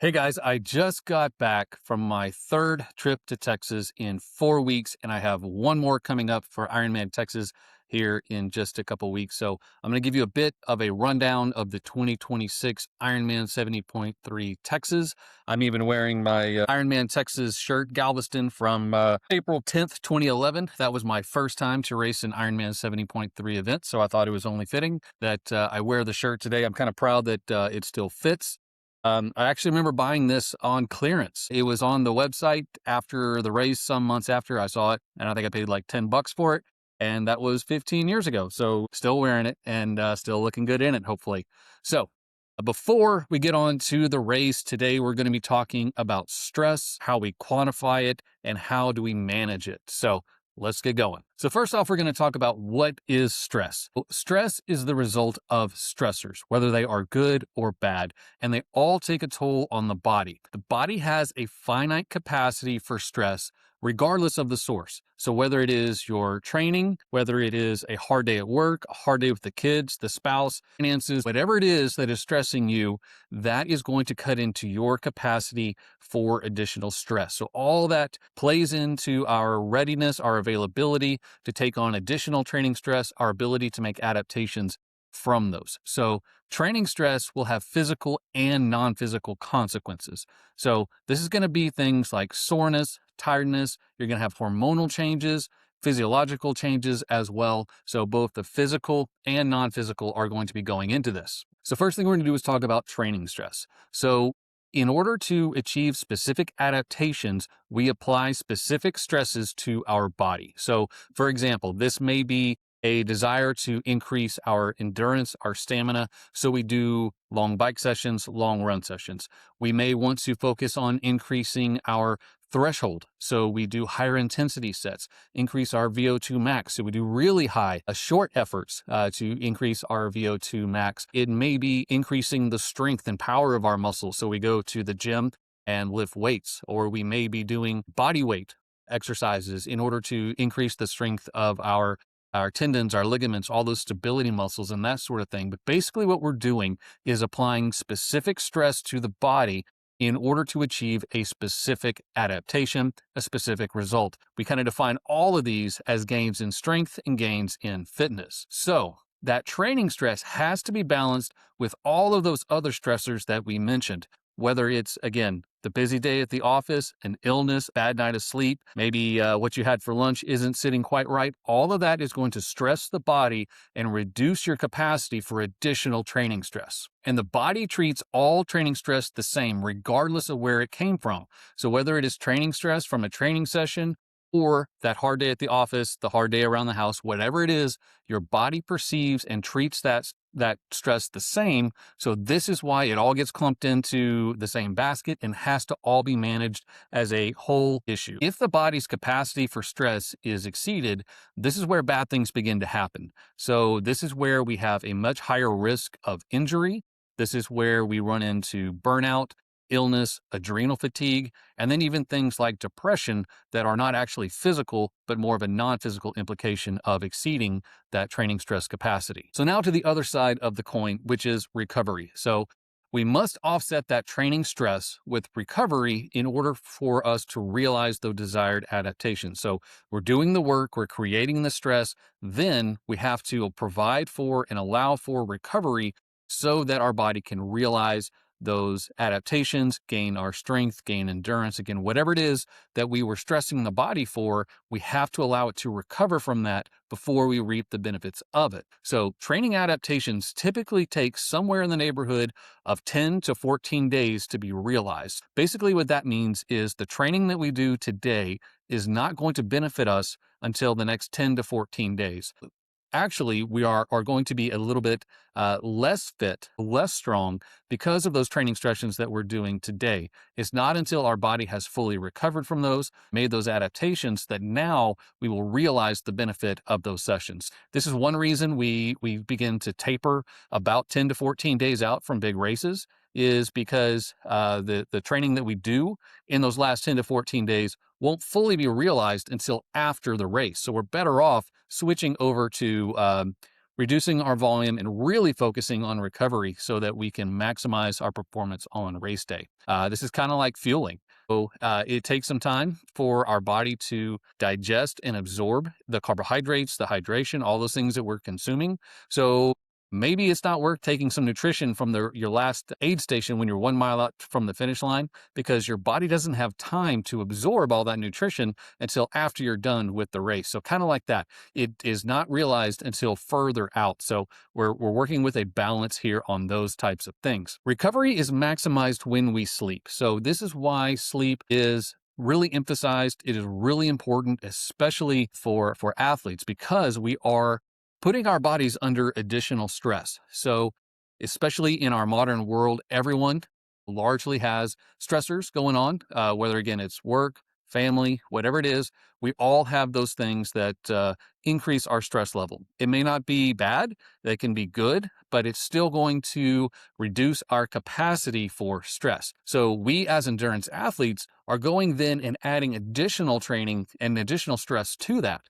Hey guys, I just got back from my third trip to Texas in 4 weeks, and I have one more coming up for Ironman Texas here in just a couple weeks. So I'm going to give you a bit of a rundown of the 2026 Ironman 70.3 Texas. I'm even wearing my Ironman Texas shirt, Galveston, from April 10th, 2011. That was my first time to race an Ironman 70.3 event, so I thought it was only fitting that I wear the shirt today. I'm kind of proud that it still fits. I actually remember buying this on clearance. It was on the website after the race, some months after I saw it, and I think I paid like $10 for it. And that was 15 years ago. So still wearing it and still looking good in it, hopefully. So before we get on to the race today, we're going to be talking about stress, how we quantify it, and how do we manage it. So let's get going. So first off, we're going to talk about what is stress. Well, stress is the result of stressors, whether they are good or bad, and they all take a toll on the body. The body has a finite capacity for stress, regardless of the source. So whether it is your training, whether it is a hard day at work, a hard day with the kids, the spouse, finances, whatever it is that is stressing you, that is going to cut into your capacity for additional stress. So all that plays into our readiness, our availability to take on additional training stress, our ability to make adaptations from those. So training stress will have physical and non-physical consequences. So this is going to be things like soreness, tiredness. You're going to have hormonal changes, physiological changes as well. So both the physical and non-physical are going to be going into this. So first thing we're going to do is talk about training stress. So in order to achieve specific adaptations, we apply specific stresses to our body. So for example, this may be a desire to increase our endurance, our stamina. So we do long bike sessions, long run sessions. We may want to focus on increasing our threshold. So we do higher intensity sets, increase our VO2 max. So we do really high, short efforts to increase our VO2 max. It may be increasing the strength and power of our muscles. So we go to the gym and lift weights, or we may be doing body weight exercises in order to increase the strength of our tendons, our ligaments, all those stability muscles and that sort of thing. But basically what we're doing is applying specific stress to the body in order to achieve a specific adaptation, a specific result. We kind of define all of these as gains in strength and gains in fitness. So that training stress has to be balanced with all of those other stressors that we mentioned. Whether it's, again, the busy day at the office, an illness, bad night of sleep, maybe what you had for lunch isn't sitting quite right. All of that is going to stress the body and reduce your capacity for additional training stress. And the body treats all training stress the same, regardless of where it came from. So whether it is training stress from a training session or that hard day at the office, the hard day around the house, whatever it is, your body perceives and treats that stress the same. So this is why it all gets clumped into the same basket and has to all be managed as a whole issue. If the body's capacity for stress is exceeded, this is where bad things begin to happen. So this is where we have a much higher risk of injury. This is where we run into burnout, illness, adrenal fatigue, and then even things like depression that are not actually physical, but more of a non-physical implication of exceeding that training stress capacity. So now to the other side of the coin, which is recovery. So we must offset that training stress with recovery in order for us to realize the desired adaptation. So we're doing the work, we're creating the stress, then we have to provide for and allow for recovery so that our body can realize those adaptations, gain our strength, gain endurance, again, whatever it is that we were stressing the body for, we have to allow it to recover from that before we reap the benefits of it. So training adaptations typically take somewhere in the neighborhood of 10 to 14 days to be realized. Basically what that means is the training that we do today is not going to benefit us until the next 10 to 14 days. Actually, we are going to be a little bit less fit, less strong because of those training sessions that we're doing today. It's not until our body has fully recovered from those, made those adaptations, that now we will realize the benefit of those sessions. This is one reason we begin to taper about 10 to 14 days out from big races, is because the training that we do in those last 10 to 14 days won't fully be realized until after the race. So we're better off switching over to reducing our volume and really focusing on recovery so that we can maximize our performance on race day. This is kind of like fueling. So it takes some time for our body to digest and absorb the carbohydrates, the hydration, all those things that we're consuming. So maybe it's not worth taking some nutrition from your last aid station when you're 1 mile out from the finish line, because your body doesn't have time to absorb all that nutrition until after you're done with the race. So kind of like that, it is not realized until further out. So we're working with a balance here on those types of things. Recovery is maximized when we sleep. So this is why sleep is really emphasized. It is really important, especially for athletes, because we are putting our bodies under additional stress. So especially in our modern world, everyone largely has stressors going on, whether again it's work, family, whatever it is. We all have those things that increase our stress level. It may not be bad, they can be good, but it's still going to reduce our capacity for stress. So we as endurance athletes are going then and adding additional training and additional stress to that.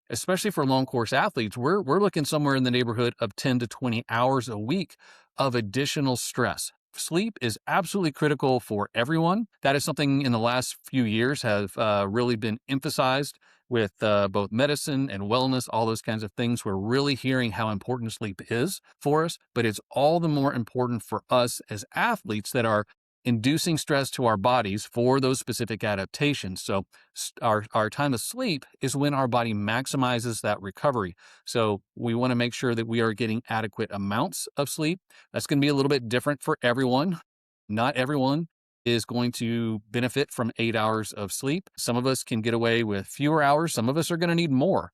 Especially for long course athletes, we're looking somewhere in the neighborhood of 10 to 20 hours a week of additional stress. Sleep is absolutely critical for everyone. That is something in the last few years have really been emphasized with both medicine and wellness, all those kinds of things. We're really hearing how important sleep is for us, but it's all the more important for us as athletes that are inducing stress to our bodies for those specific adaptations. So our time of sleep is when our body maximizes that recovery. So we want to make sure that we are getting adequate amounts of sleep. That's going to be a little bit different for everyone. Not everyone is going to benefit from 8 hours of sleep. Some of us can get away with fewer hours. Some of us are going to need more.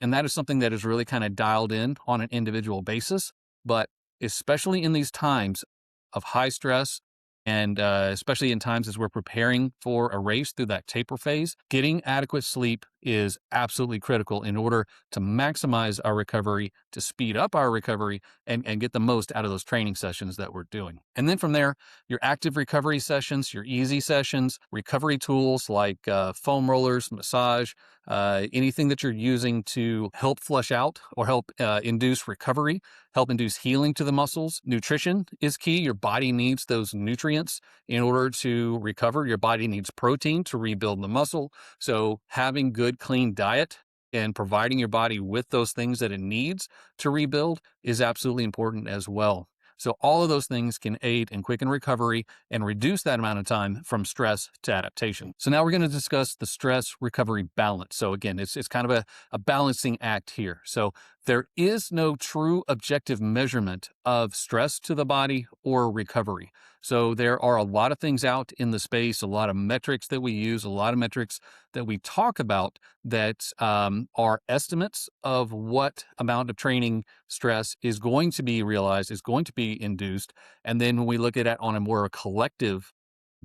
And that is something that is really kind of dialed in on an individual basis. But especially in these times of high stress, and especially in times as we're preparing for a race through that taper phase, getting adequate sleep is absolutely critical in order to maximize our recovery, to speed up our recovery, and get the most out of those training sessions that we're doing. And then from there, your active recovery sessions, your easy sessions, recovery tools like foam rollers, massage, anything that you're using to help flush out or help induce recovery, help induce healing to the muscles. Nutrition is key. Your body needs those nutrients in order to recover. Your body needs protein to rebuild the muscle. So having good, clean diet and providing your body with those things that it needs to rebuild is absolutely important as well. So all of those things can aid and quicken recovery and reduce that amount of time from stress to adaptation. So now we're going to discuss the stress recovery balance. So again, it's kind of a balancing act here. So there is no true objective measurement of stress to the body or recovery. So there are a lot of things out in the space, a lot of metrics that we use, a lot of metrics that we talk about that are estimates of what amount of training stress is going to be realized, is going to be induced. And then when we look at it on a more collective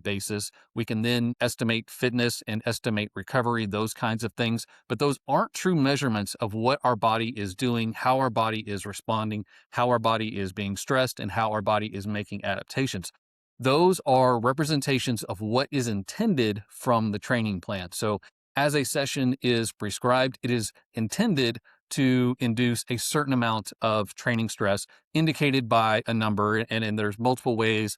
basis, we can then estimate fitness and estimate recovery, those kinds of things. But those aren't true measurements of what our body is doing, how our body is responding, how our body is being stressed, and how our body is making adaptations. Those are representations of what is intended from the training plan. So as a session is prescribed, it is intended to induce a certain amount of training stress indicated by a number. And there's multiple ways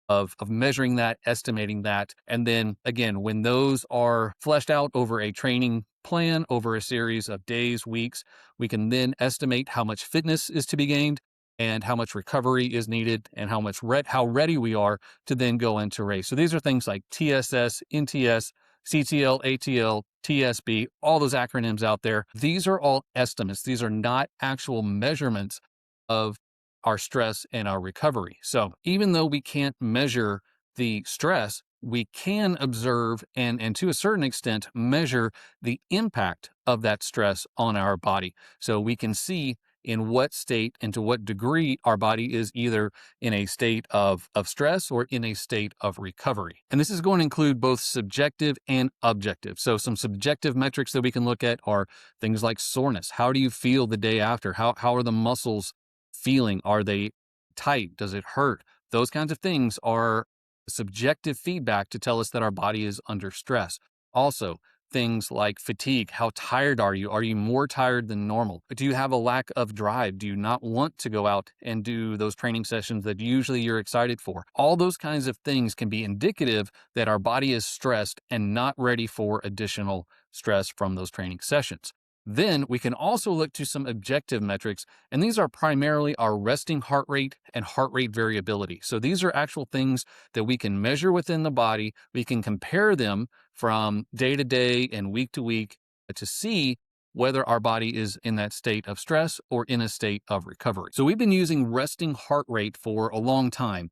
of measuring that, estimating that. And then again, when those are fleshed out over a training plan, over a series of days, weeks, we can then estimate how much fitness is to be gained and how much recovery is needed and how ready we are to then go into race. So these are things like TSS, NTS, CTL, ATL, TSB, all those acronyms out there. These are all estimates. These are not actual measurements of our stress and our recovery. So even though we can't measure the stress, we can observe and to a certain extent measure the impact of that stress on our body. So we can see in what state and to what degree our body is either in a state of stress or in a state of recovery. And this is going to include both subjective and objective. So some subjective metrics that we can look at are things like soreness. How do you feel the day after? How are the muscles feeling? Are they tight? Does it hurt? Those kinds of things are subjective feedback to tell us that our body is under stress. Also, things like fatigue. How tired are you? Are you more tired than normal? Do you have a lack of drive? Do you not want to go out and do those training sessions that usually you're excited for? All those kinds of things can be indicative that our body is stressed and not ready for additional stress from those training sessions. Then we can also look to some objective metrics, and these are primarily our resting heart rate and heart rate variability. So these are actual things that we can measure within the body. We can compare them from day to day and week to week to see whether our body is in that state of stress or in a state of recovery. So we've been using resting heart rate for a long time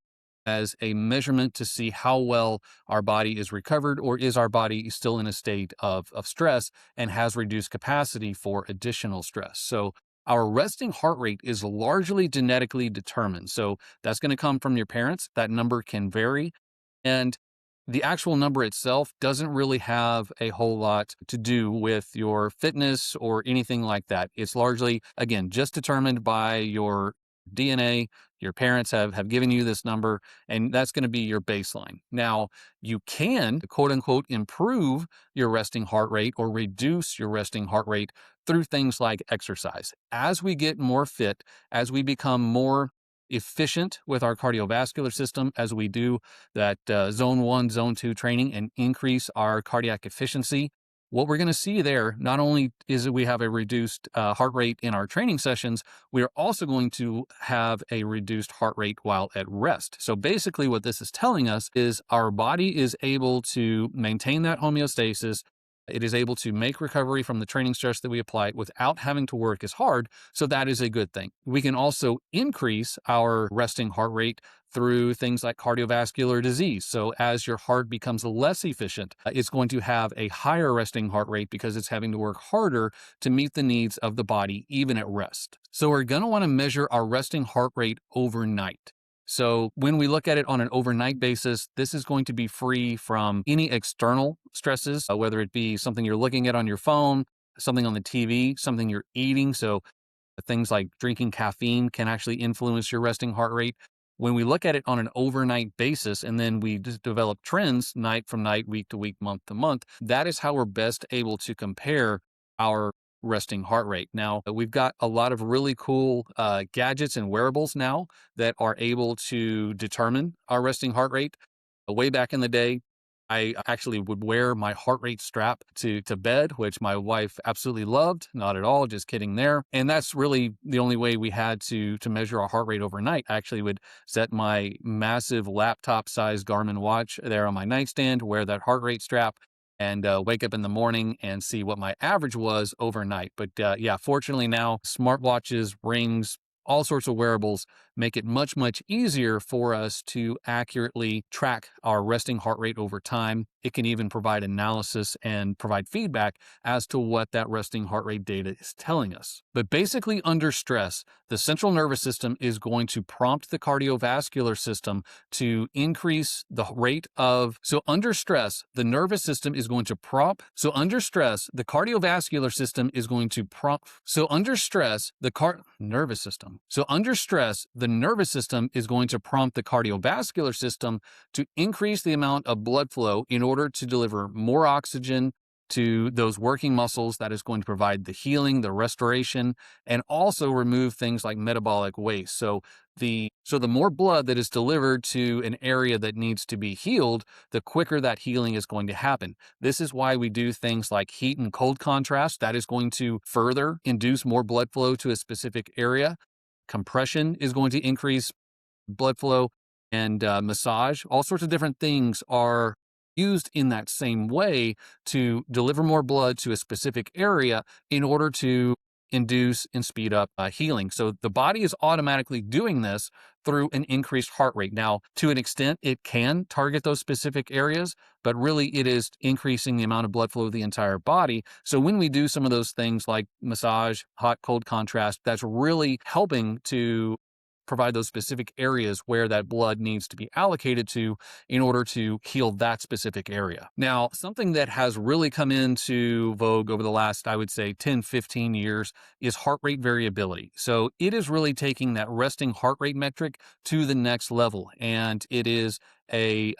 as a measurement to see how well our body is recovered, or is our body still in a state of stress and has reduced capacity for additional stress. So our resting heart rate is largely genetically determined. So that's going to come from your parents. That number can vary. And the actual number itself doesn't really have a whole lot to do with your fitness or anything like that. It's largely, again, just determined by your DNA. Your parents have given you this number, and that's going to be your baseline. Now, you can, quote unquote, improve your resting heart rate or reduce your resting heart rate through things like exercise. As we get more fit, as we become more efficient with our cardiovascular system, as we do that zone 1, zone 2 training and increase our cardiac efficiency, what we're going to see there, not only is that we have a reduced heart rate in our training sessions, we are also going to have a reduced heart rate while at rest. So basically what this is telling us is our body is able to maintain that homeostasis. It is able to make recovery from the training stress that we apply without having to work as hard. So that is a good thing. We can also increase our resting heart rate through things like cardiovascular disease. So as your heart becomes less efficient, it's going to have a higher resting heart rate because it's having to work harder to meet the needs of the body, even at rest. So we're going to want to measure our resting heart rate overnight. So when we look at it on an overnight basis, this is going to be free from any external stresses, whether it be something you're looking at on your phone, something on the TV, something you're eating. So things like drinking caffeine can actually influence your resting heart rate. When we look at it on an overnight basis, and then we just develop trends night from night, week to week, month to month, that is how we're best able to compare our resting heart rate. Now, we've got a lot of really cool gadgets and wearables now that are able to determine our resting heart rate. Way back in the day, I actually would wear my heart rate strap to bed, which my wife absolutely loved. Not at all, just kidding there. And that's really the only way we had to measure our heart rate overnight. I actually would set my massive laptop-sized Garmin watch there on my nightstand, wear that heart rate strap, and wake up in the morning and see what my average was overnight. But yeah, fortunately now, smartwatches, rings, all sorts of wearables make it much, much easier for us to accurately track our resting heart rate over time. It can even provide analysis and provide feedback as to what that resting heart rate data is telling us. But basically, under stress, the central nervous system is going to prompt the cardiovascular system to increase the rate of. So under stress, the nervous system is going to prompt. So under stress, the cardiovascular system is going to prompt. So under stress, the nervous system. So under stress, the nervous system is going to prompt the cardiovascular system to increase the amount of blood flow in order to deliver more oxygen to those working muscles. That is going to provide the healing, the restoration, and also remove things like metabolic waste. So the more blood that is delivered to an area that needs to be healed, the quicker that healing is going to happen. This is why we do things like heat and cold contrast. That is going to further induce more blood flow to a specific area. Compression is going to increase blood flow, and massage. All sorts of different things are used in that same way to deliver more blood to a specific area in order to induce and speed up healing. So the body is automatically doing this through an increased heart rate. Now, to an extent, it can target those specific areas, but really it is increasing the amount of blood flow to the entire body. So when we do some of those things like massage, hot, cold contrast, that's really helping to provide those specific areas where that blood needs to be allocated to in order to heal that specific area. Now, something that has really come into vogue over the last, I would say, 10, 15 years is heart rate variability. So it is really taking that resting heart rate metric to the next level. And it is a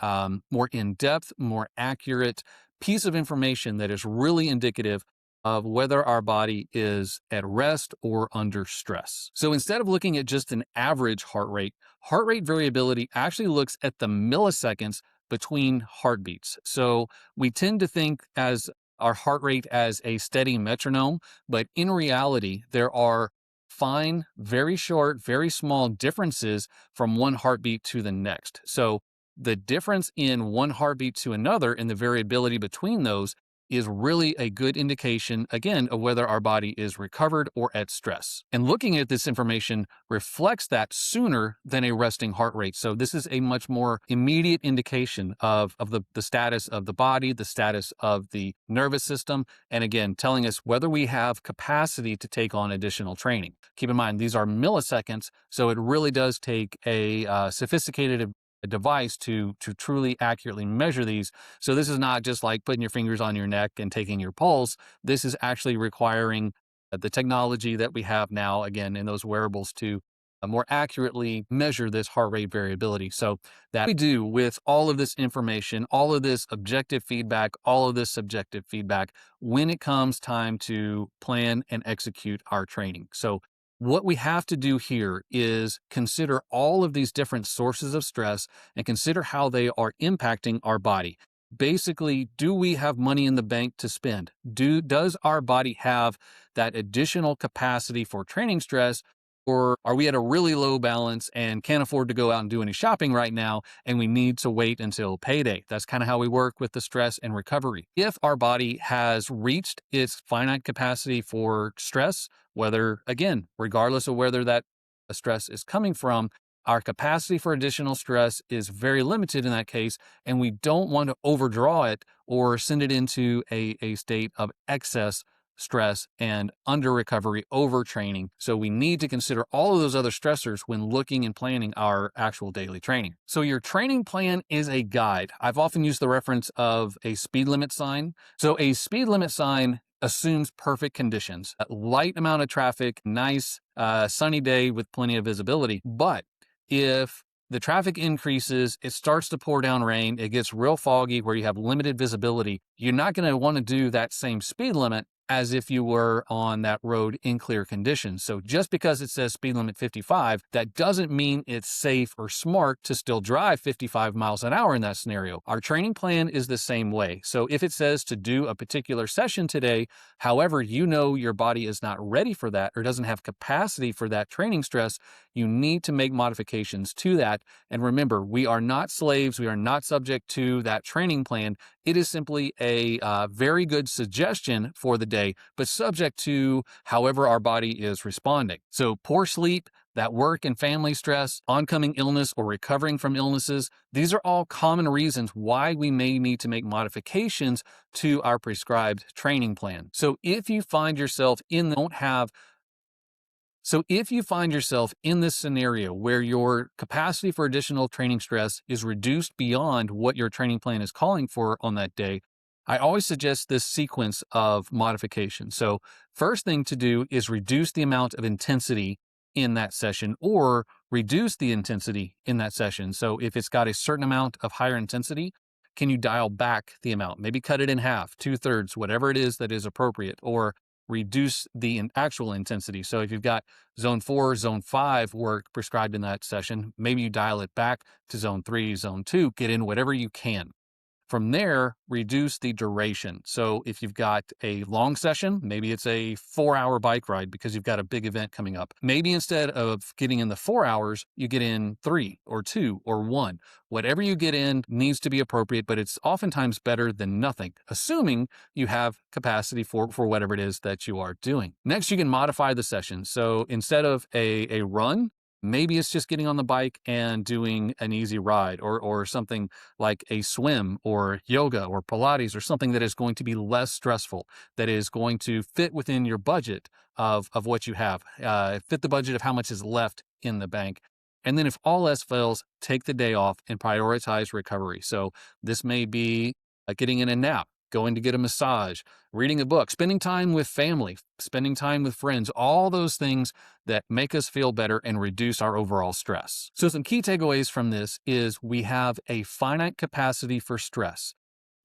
more in-depth, more accurate piece of information that is really indicative of whether our body is at rest or under stress. So instead of looking at just an average heart rate variability actually looks at the milliseconds between heartbeats. So we tend to think as our heart rate as a steady metronome, but in reality, there are fine, very short, very small differences from one heartbeat to the next. So the difference in one heartbeat to another and the variability between those is really a good indication, again, of whether our body is recovered or at stress. And looking at this information reflects that sooner than a resting heart rate. So this is a much more immediate indication of the status of the body, the status of the nervous system, and again, telling us whether we have capacity to take on additional training. Keep in mind, these are milliseconds, so it really does take a sophisticated device to truly accurately measure these. So this is not just like putting your fingers on your neck and taking your pulse. This is actually requiring the technology that we have now, again, in those wearables to more accurately measure this heart rate variability. So that we do with all of this information, all of this objective feedback, all of this subjective feedback when it comes time to plan and execute our training. So what we have to do here is consider all of these different sources of stress and consider how they are impacting our body. Basically, do we have money in the bank to spend? Does our body have that additional capacity for training stress? Or are we at a really low balance and can't afford to go out and do any shopping right now, and we need to wait until payday? That's kind of how we work with the stress and recovery. If our body has reached its finite capacity for stress, whether, again, regardless of whether that stress is coming from, our capacity for additional stress is very limited in that case, and we don't want to overdraw it or send it into a state of excess stress and under recovery, overtraining. So we need to consider all of those other stressors when looking and planning our actual daily training. So your training plan is a guide. I've often used the reference of a speed limit sign. So a speed limit sign assumes perfect conditions, a light amount of traffic, nice sunny day with plenty of visibility. But if the traffic increases, it starts to pour down rain, it gets real foggy where you have limited visibility, you're not going to want to do that same speed limit as if you were on that road in clear conditions. So just because it says speed limit 55, that doesn't mean it's safe or smart to still drive 55 miles an hour in that scenario. Our training plan is the same way. So if it says to do a particular session today, however, you know your body is not ready for that or doesn't have capacity for that training stress, you need to make modifications to that. And remember, we are not slaves. We are not subject to that training plan. It is simply a very good suggestion for the day, but subject to however our body is responding. So poor sleep, that work and family stress, oncoming illness or recovering from illnesses, these are all common reasons why we may need to make modifications to our prescribed training plan. So if you find yourself in this scenario where your capacity for additional training stress is reduced beyond what your training plan is calling for on that day, I always suggest this sequence of modifications. So first thing to do is reduce the amount of intensity in that session or reduce the intensity in that session. So if it's got a certain amount of higher intensity, can you dial back the amount? Maybe cut it in half, 2/3, whatever it is that is appropriate, or reduce the actual intensity. So if you've got zone 4, zone 5 work prescribed in that session, maybe you dial it back to zone 3, zone 2, get in whatever you can. From there, reduce the duration. So if you've got a long session, maybe it's a 4-hour bike ride because you've got a big event coming up. Maybe instead of getting in the 4 hours, you get in 3 or 2 or 1. Whatever you get in needs to be appropriate, but it's oftentimes better than nothing, assuming you have capacity for whatever it is that you are doing. Next, you can modify the session. So instead of a run, maybe it's just getting on the bike and doing an easy ride or something like a swim or yoga or Pilates or something that is going to be less stressful, that is going to fit within your budget of what you have, fit the budget of how much is left in the bank. And then if all else fails, take the day off and prioritize recovery. So this may be getting in a nap, going to get a massage, reading a book, spending time with family, spending time with friends, all those things that make us feel better and reduce our overall stress. So some key takeaways from this is we have a finite capacity for stress.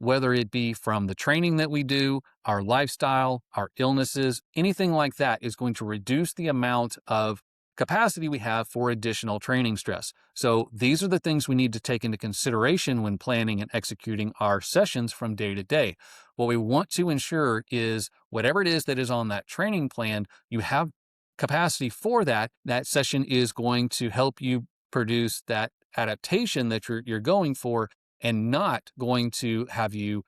whether it be from the training that we do, our lifestyle, our illnesses, anything like that is going to reduce the amount of capacity we have for additional training stress. So these are the things we need to take into consideration when planning and executing our sessions from day to day. What we want to ensure is whatever it is that is on that training plan, you have capacity for that. That session is going to help you produce that adaptation that you're going for, and not going to have you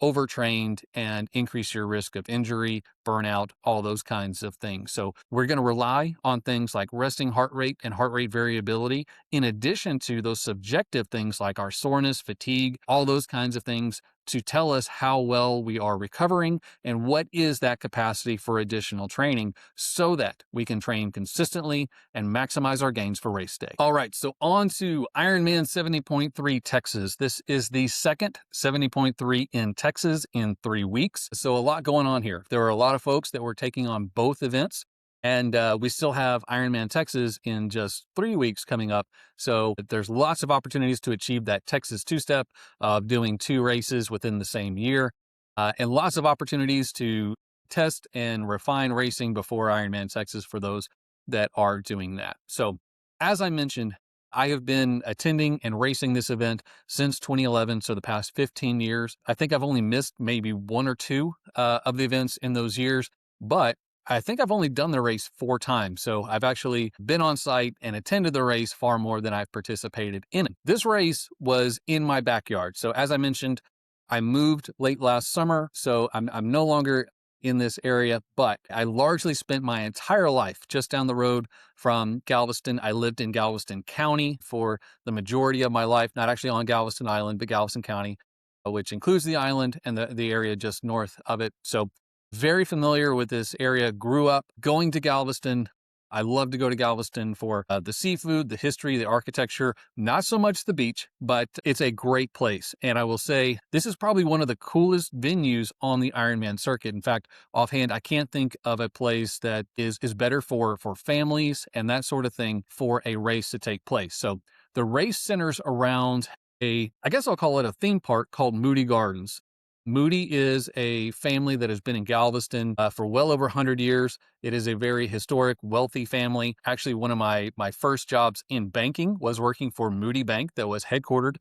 overtrained and increase your risk of injury, burnout, all those kinds of things. So we're going to rely on things like resting heart rate and heart rate variability, in addition to those subjective things like our soreness, fatigue, all those kinds of things, to tell us how well we are recovering and what is that capacity for additional training, so that we can train consistently and maximize our gains for race day. All right, so on to Ironman 70.3 Texas. This is the second 70.3 in Texas in 3 weeks. So a lot going on here. There are a lot of folks that were taking on both events, and we still have Ironman Texas in just 3 weeks coming up. So there's lots of opportunities to achieve that Texas two-step of doing 2 races within the same year, and lots of opportunities to test and refine racing before Ironman Texas for those that are doing that. So as I mentioned, I have been attending and racing this event since 2011, so the past 15 years. I think I've only missed maybe 1 or 2 of the events in those years, but I think I've only done the race 4 times. So I've actually been on site and attended the race far more than I've participated in it. This race was in my backyard. So as I mentioned, I moved late last summer, so I'm no longer in this area, but I largely spent my entire life just down the road from Galveston. I lived in Galveston County for the majority of my life, not actually on Galveston Island, but Galveston County, which includes the island and the area just north of it. So very familiar with this area, grew up going to Galveston. I love to go to Galveston for the seafood, the history, the architecture, not so much the beach, but it's a great place. And I will say this is probably one of the coolest venues on the Ironman circuit. In fact, offhand, I can't think of a place that is better for families and that sort of thing for a race to take place. So the race centers around I guess I'll call it a theme park called Moody Gardens. Moody is a family that has been in Galveston for well over 100 years. It is a very historic, wealthy family. Actually, one of my first jobs in banking was working for Moody Bank that was headquartered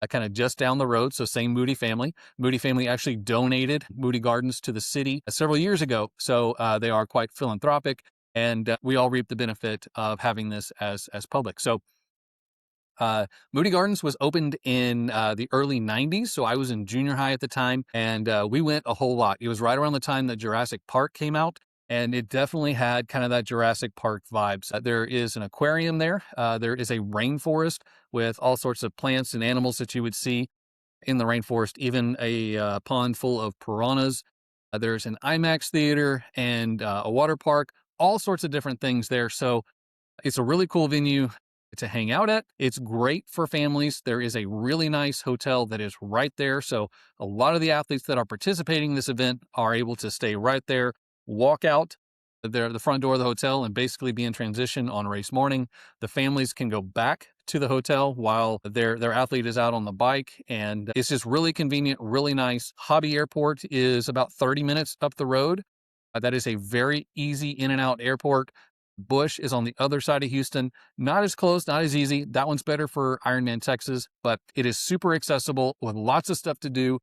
kind of just down the road. So same Moody family. Moody family actually donated Moody Gardens to the city several years ago. So they are quite philanthropic, and we all reap the benefit of having this as public. So Moody Gardens was opened in the early 90s, so I was in junior high at the time, and we went a whole lot. It was right around the time that Jurassic Park came out, and it definitely had kind of that Jurassic Park vibes. There is an aquarium there. There is a rainforest with all sorts of plants and animals that you would see in the rainforest, even a pond full of piranhas. There's an IMAX theater and a water park, all sorts of different things there. So it's a really cool venue to hang out at. It's great for families. There is a really nice hotel that is right there. So a lot of the athletes that are participating in this event are able to stay right there, walk out the front door of the hotel, and basically be in transition on race morning. The families can go back to the hotel while their athlete is out on the bike. And it's just really convenient, really nice. Hobby Airport is about 30 minutes up the road. That is a very easy in and out airport. Bush is on the other side of Houston. Not as close, not as easy. That one's better for Ironman Texas, but it is super accessible with lots of stuff to do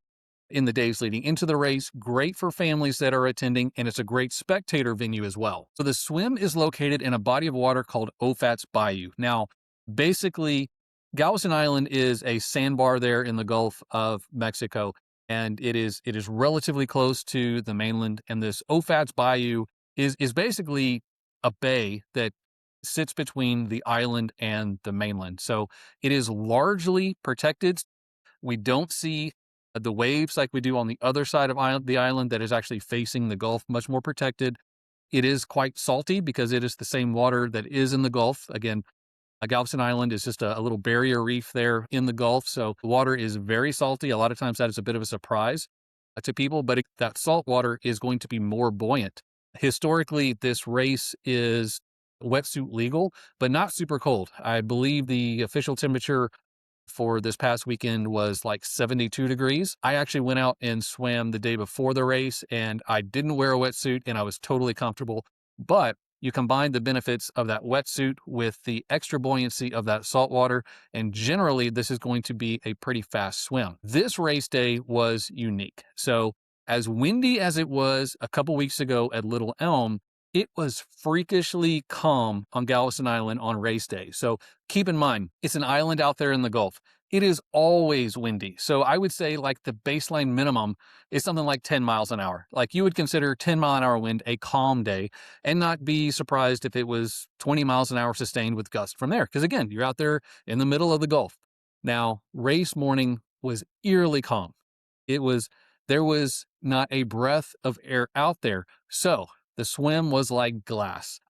in the days leading into the race. Great for families that are attending, and it's a great spectator venue as well. So the swim is located in a body of water called Ofat's Bayou. Now, basically, Galveston Island is a sandbar there in the Gulf of Mexico, and it is relatively close to the mainland. And this Ofat's Bayou is basically a bay that sits between the island and the mainland. So it is largely protected. We don't see the waves like we do on the other side of the island that is actually facing the Gulf, much more protected. It is quite salty because it is the same water that is in the Gulf. Again, Galveston Island is just a little barrier reef there in the Gulf. So the water is very salty. A lot of times that is a bit of a surprise to people, but that salt water is going to be more buoyant. Historically, this race is wetsuit legal, but not super cold. I believe the official temperature for this past weekend was like 72 degrees. I actually went out and swam the day before the race, and I didn't wear a wetsuit and I was totally comfortable. But you combine the benefits of that wetsuit with the extra buoyancy of that salt water, and generally this is going to be a pretty fast swim. This race day was unique. So as windy as it was a couple weeks ago at Little Elm, it was freakishly calm on Galveston Island on race day. So keep in mind, it's an island out there in the Gulf. It is always windy. So I would say like the baseline minimum is something like 10 miles an hour. Like you would consider 10-mile-an-hour wind a calm day and not be surprised if it was 20 miles an hour sustained with gusts from there. Because again, you're out there in the middle of the Gulf. Now, race morning was eerily calm. There was not a breath of air out there. So the swim was like glass.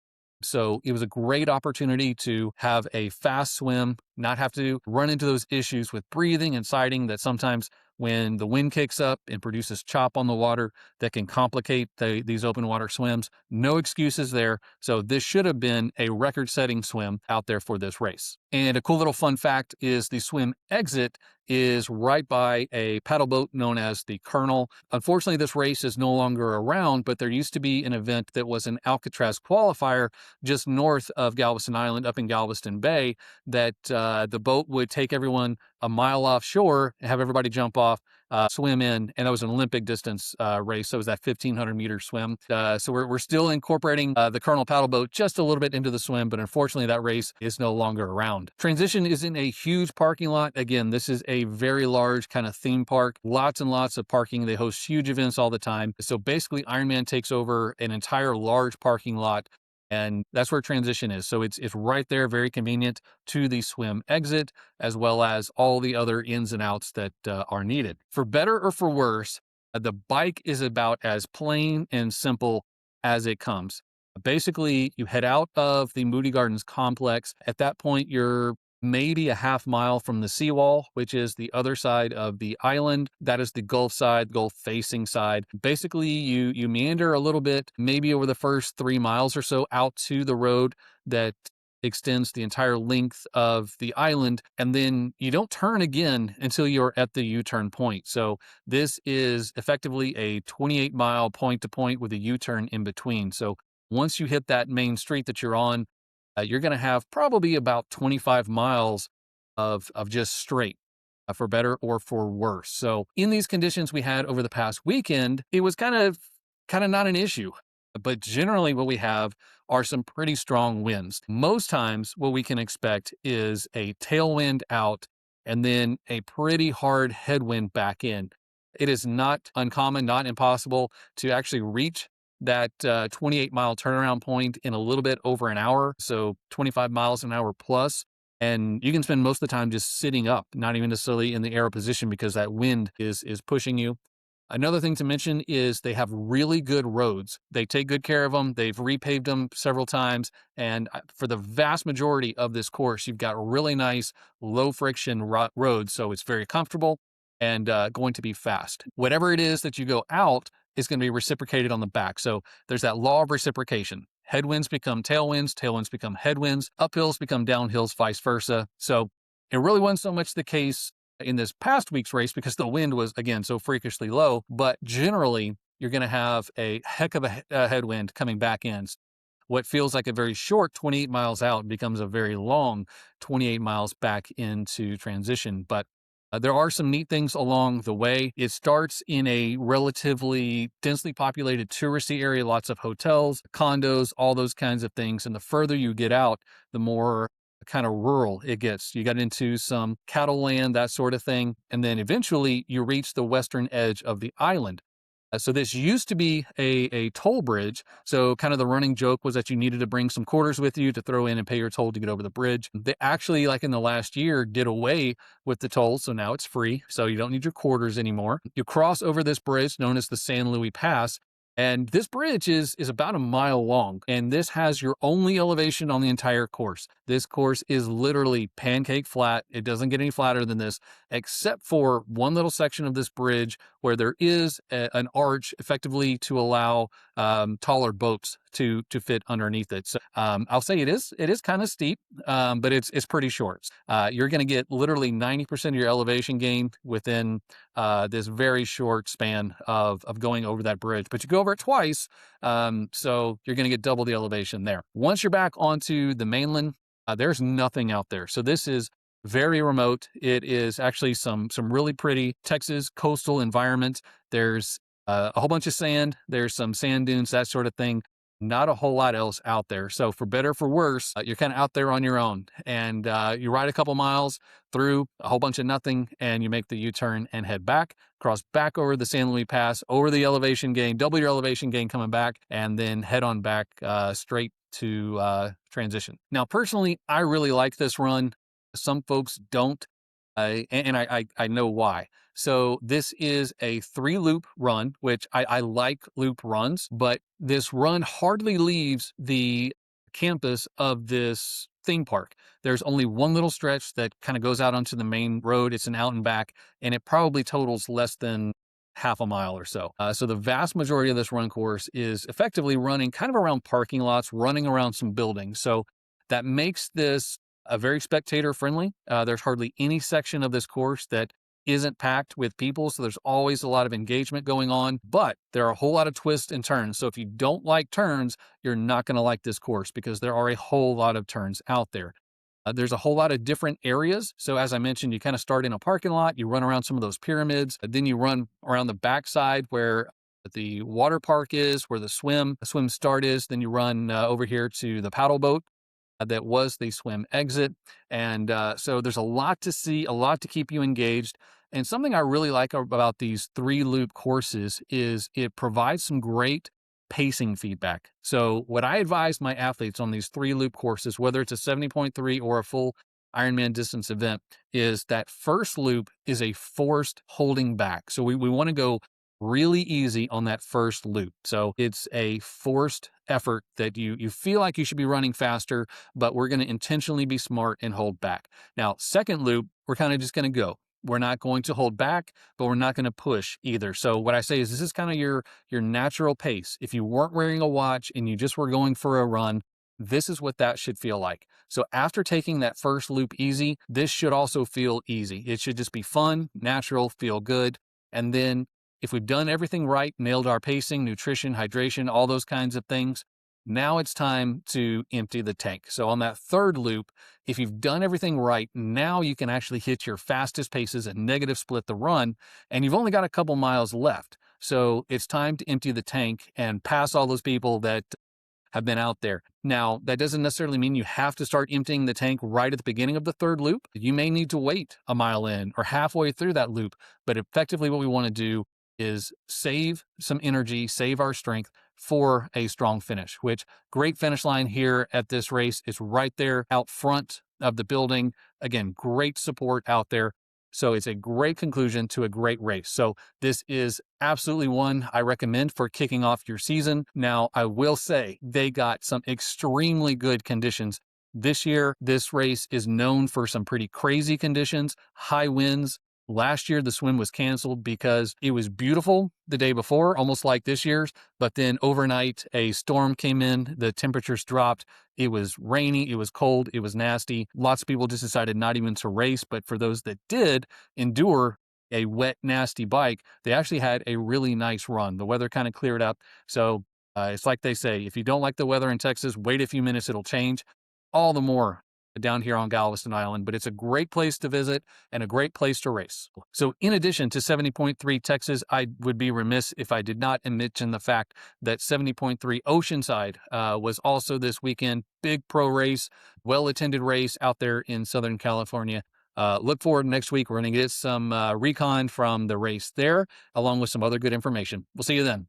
So it was a great opportunity to have a fast swim, not have to run into those issues with breathing and sighting that sometimes when the wind kicks up and produces chop on the water that can complicate these open water swims. No excuses there. So this should have been a record-setting swim out there for this race. And a cool little fun fact is the swim exit is right by a paddle boat known as the Colonel. Unfortunately, this race is no longer around, but there used to be an event that was an Alcatraz qualifier just north of Galveston Island up in Galveston Bay that the boat would take everyone a mile offshore, have everybody jump off, swim in, and that was an Olympic distance race. So it was that 1,500-meter swim. So we're still incorporating the Colonel paddle boat just a little bit into the swim, but unfortunately that race is no longer around. Transition is in a huge parking lot. Again, this is a very large kind of theme park. Lots and lots of parking. They host huge events all the time. So basically Ironman takes over an entire large parking lot, and that's where transition is. So it's right there, very convenient to the swim exit, as well as all the other ins and outs that are needed. For better or for worse, the bike is about as plain and simple as it comes. Basically, you head out of the Moody Gardens complex. At that point, you're maybe a half mile from the seawall, which is the other side of the island. That is the Gulf side, Gulf facing side. Basically, you meander a little bit, maybe over the first 3 miles or so out to the road that extends the entire length of the island, and then you don't turn again until you're at the U-turn point. So this is effectively a 28-mile point-to-point with a U-turn in between. So once you hit that main street that you're on, you're going to have probably about 25 miles of just straight, for better or for worse. So in these conditions we had over the past weekend, it was kind of not an issue. But generally what we have are some pretty strong winds. Most times what we can expect is a tailwind out and then a pretty hard headwind back in. It is not uncommon, not impossible to actually reach that 28-mile turnaround point in a little bit over an hour, so 25 miles an hour plus. And you can spend most of the time just sitting up, not even necessarily in the aero position because that wind is pushing you. Another thing to mention is they have really good roads. They take good care of them. They've repaved them several times. And for the vast majority of this course, you've got really nice low friction roads. So it's very comfortable and going to be fast. Whatever it is that you go out is going to be reciprocated on the back. So there's that law of reciprocation. Headwinds become tailwinds, tailwinds become headwinds, uphills become downhills, vice versa. So it really wasn't so much the case in this past week's race because the wind was, again, so freakishly low, but generally you're going to have a heck of a headwind coming back in. What feels like a very short 28 miles out becomes a very long 28 miles back into transition. But there are some neat things along the way. It starts in a relatively densely populated touristy area, lots of hotels, condos, all those kinds of things. And the further you get out, the more kind of rural it gets. You got into some cattle land, that sort of thing. And then eventually you reach the western edge of the island. So this used to be a toll bridge. So kind of the running joke was that you needed to bring some quarters with you to throw in and pay your toll to get over the bridge. They actually, like in the last year, did away with the toll. So now it's free. So you don't need your quarters anymore. You cross over this bridge known as the San Luis Pass. And this bridge is about a mile long, and this has your only elevation on the entire course. This course is literally pancake flat. It doesn't get any flatter than this, except for one little section of this bridge where there is an arch effectively to allow taller boats to fit underneath it. So I'll say it is kind of steep, but it's pretty short. You're going to get literally 90% of your elevation gain within this very short span of going over that bridge. But you go over it twice, so you're going to get double the elevation there. Once you're back onto the mainland, there's nothing out there. So this is very remote. It is actually some really pretty Texas coastal environment. There's a whole bunch of sand. There's some sand dunes, that sort of thing. Not a whole lot else out there. So for better or for worse, you're kind of out there on your own, and you ride a couple miles through a whole bunch of nothing, and you make the U-turn and head back, cross back over the San Luis Pass, over the elevation gain, double your elevation gain coming back, and then head on back straight to transition. Now, personally, I really like this run. Some folks don't, and I know why. So this is a 3-loop run, which I like loop runs, but this run hardly leaves the campus of this theme park. There's only one little stretch that kind of goes out onto the main road. It's an out and back, and it probably totals less than half a mile or so. So the vast majority of this run course is effectively running kind of around parking lots, running around some buildings. So that makes this a very spectator friendly. There's hardly any section of this course that isn't packed with people, so there's always a lot of engagement going on, but there are a whole lot of twists and turns. So if you don't like turns, you're not going to like this course because there are a whole lot of turns out there. There's a whole lot of different areas. So as I mentioned, you kind of start in a parking lot, you run around some of those pyramids, then you run around the backside where the water park is, where the swim start is, then you run over here to the paddle boat. That was the swim exit. And so there's a lot to see, a lot to keep you engaged. And something I really like about these 3-loop courses is it provides some great pacing feedback. So what I advise my athletes on these 3-loop courses, whether it's a 70.3 or a full Ironman distance event, is that first loop is a forced holding back. So we want to go really easy on that first loop. So it's a forced effort that you feel like you should be running faster, but we're going to intentionally be smart and hold back. Now, second loop, we're kind of just going to go. We're not going to hold back, but we're not going to push either. So what I say is this is kind of your natural pace. If you weren't wearing a watch and you just were going for a run, this is what that should feel like. So after taking that first loop easy, this should also feel easy. It should just be fun, natural, feel good. And then if we've done everything right, nailed our pacing, nutrition, hydration, all those kinds of things, now it's time to empty the tank. So on that third loop, if you've done everything right, now you can actually hit your fastest paces and negative split the run, and you've only got a couple miles left. So it's time to empty the tank and pass all those people that have been out there. Now, that doesn't necessarily mean you have to start emptying the tank right at the beginning of the third loop. You may need to wait a mile in or halfway through that loop, but effectively what we want to do is save some energy, save our strength for a strong finish, which great finish line here at this race is right there out front of the building. Again, great support out there. So it's a great conclusion to a great race. So this is absolutely one I recommend for kicking off your season. Now, I will say they got some extremely good conditions. This year, this race is known for some pretty crazy conditions, high winds. Last year, the swim was canceled because it was beautiful the day before, almost like this year's, but then overnight, a storm came in, the temperatures dropped, it was rainy, it was cold, it was nasty. Lots of people just decided not even to race, but for those that did endure a wet, nasty bike, they actually had a really nice run. The weather kind of cleared up, so it's like they say, if you don't like the weather in Texas, wait a few minutes, it'll change. All the more down here on Galveston Island, but it's a great place to visit and a great place to race. So in addition to 70.3 Texas, I would be remiss if I did not mention the fact that 70.3 Oceanside was also this weekend. Big pro race, well-attended race out there in Southern California. Look forward next week. We're going to get some recon from the race there, along with some other good information. We'll see you then.